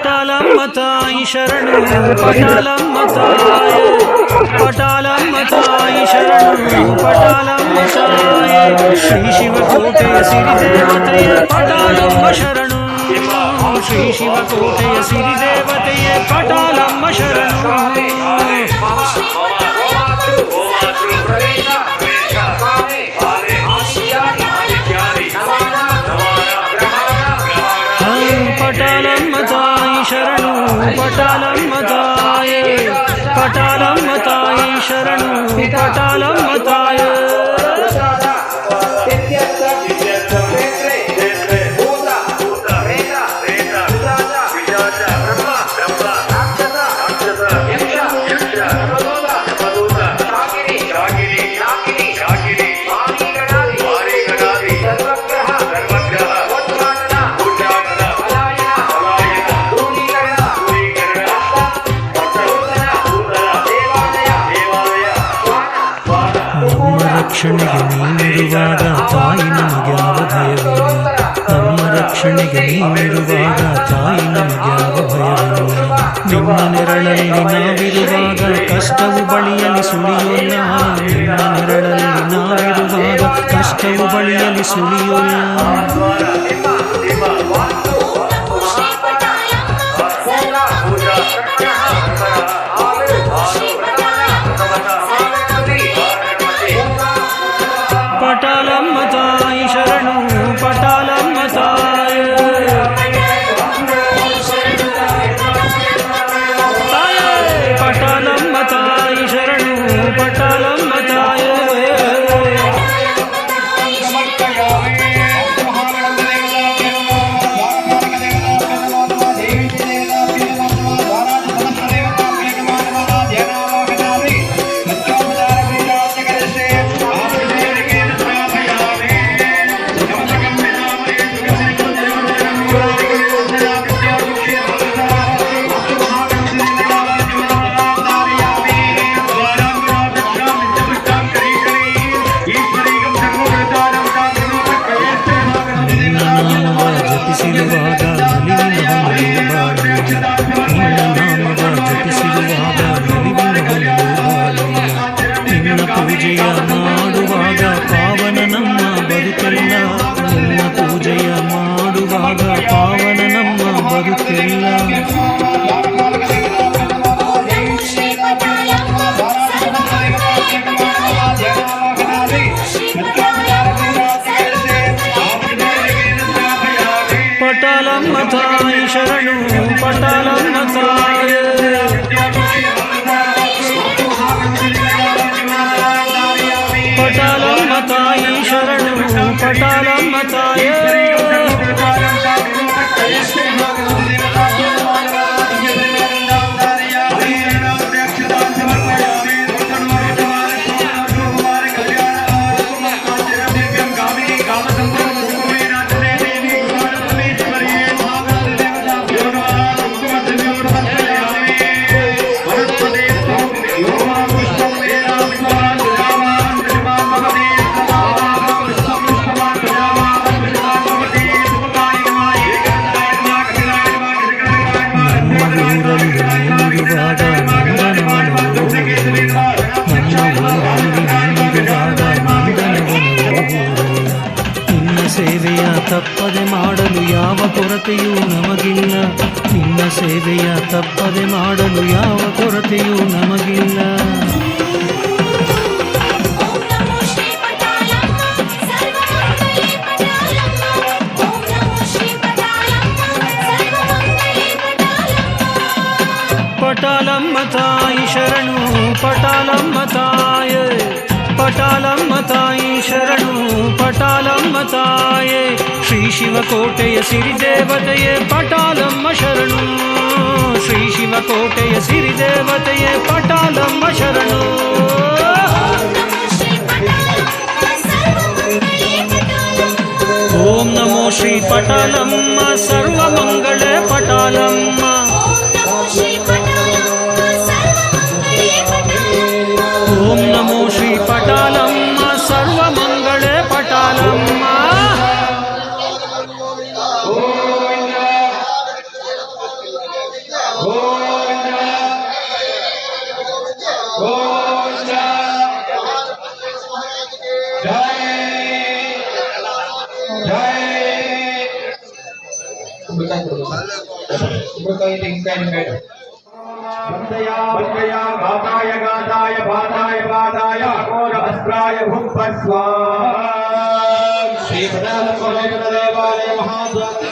ಪಟಾಲಮ್ಮ ತಾಯಿ ಶರಣು ಪಟಾಲಮ್ಮ ತಾಯೇ ಪಟಾಲಮ್ಮ ತಾಯಿ ಶರಣು ಪಟಾಲಮ್ಮ ತಾಯೇ ಶ್ರೀ ಶಿವಕೋಟೆಯ ಸಿರಿದೇವತೆಯೇ ಪಟಾಲಮ್ಮ ಶರಣು ಶ್ರೀ ಶಿವಕೋಟೆಯ ಸಿರಿದೇವತೆಯೇ ಪಟಾಲಮ್ಮ ಶರಣು ಪಟಾಲಮ್ಮ ತಾಯಿ ಶರಣು ಪಟಾಲಮ್ಮ ತಾಯೇ ಪಟಾಲಮ್ಮ ತಾಯಿ ಶರಣು ಪಟಾಲಮ್ಮ ತಾಯೇ ರಕ್ಷಣೆಗೆ ನೀನಿರುವಾಗ ತಾಯಿ ನಮಗ್ಯಾವ ಭಯವಿಲ್ಲ ನಮ್ಮ ರಕ್ಷಣೆಗೆ ನೀನಿರುವಾಗ ತಾಯಿ ನಮಗ್ಯಾವ ಭಯವಿಲ್ಲ ನಿಮ್ಮ ನೆರಳಲ್ಲಿ ನಾವಿರುವಾಗ ಕಷ್ಟವು ಬಳಿಯಲ್ಲಿ ಸುಳಿಯೋಲ್ಲ ನಿಮ್ಮ ನೆರಳಲ್ಲಿ ನಾವಿರುವಾಗ ಕಷ್ಟವು ಬಳಿಯಲ್ಲಿ ಸುಳಿಯೋಲ್ಲ ಪಟಾಲಮ್ಮ ತಾಯಿ ಶರಣು ಪಟಾಲಮ್ಮ ತಾಯೇ ಪಟಾಲಮ್ಮ ತಾಯಿ ಶರಣು ಪಟಾಲಮ್ಮ ತಾಯೇ ಪೂಜೆಯ ಮಾಡುವಾಗ ಪಾವನ ನಮ್ಮ ಬದುಕೆಲ್ಲ ನಿನ್ನ ಪೂಜೆಯ ಮಾಡುವಾಗ ಪಾವನ ನಮ್ಮ ಬದುಕೆಲ್ಲ ಪಟಾಲಮ್ಮ ತಾಯಿ ಶರಣು ಪಟಾಲಮ್ಮ ತಾಯೇ ಪಟಾಲಮ್ಮ ತಾಯಿ ಶರಣು ಪಟಾಲಮ್ಮ ತಾಯೇ ಸೇವೆಯ ತಪ್ಪದೆ ಮಾಡಲು ಯಾವ ಕೊರತೆಯೂ ನಮಗಿಲ್ಲ ನಿನ್ನ ಸೇವೆಯ ತಪ್ಪದೆ ಮಾಡಲು ಯಾವ ಕೊರತೆಯೂ ನಮಗಿಲ್ಲ ಪಟಾಲಮ್ಮ ತಾಯಿ ಶರಣು ಪಟಾಲಮ್ಮ ತಾಯೇ ಪಟಾಲಮ್ಮ ತಾಯಿ ಶರಣು ಪಟಾಲಮ್ಮ ತಾಯೇ ಶ್ರೀ ಶಿವಕೋಟೆಯ ಸಿರಿದೇವತೆಯೇ ಪಟಾಲಮ್ಮ ಶರಣು ಶ್ರೀ ಶಿವಕೋಟೆಯ ಸಿರಿದೇವತೆಯೇ ಪಟಾಲಮ್ಮ ಶರಣು ಓಂ ನಮೋ ಶ್ರೀ ಪಟಾಲಮ್ಮ ಸರ್ವಮಂಗಳೇ ಪಟಾಲಮ್ಮ ಓಂ ನಮೋ ಶ್ರೀ ಪಟಾಲಮ್ಮ ಸರ್ವಮಂಗಳೇ ಪಟಾಲಮ್ಮ ಕುಂಬಳಕಾಯಿ ತೆಂಗಿನಕಾಯಿ ಬೇಡ. वन्दया गाताय गाताय पाताय पाताय अघोरभस्त्राय भुक्पस्वा ಶ್ರೀ ಪದಾಲಂಬ ದೇವಾಲಯ ಮಹಾಸ್ವಾಮಿ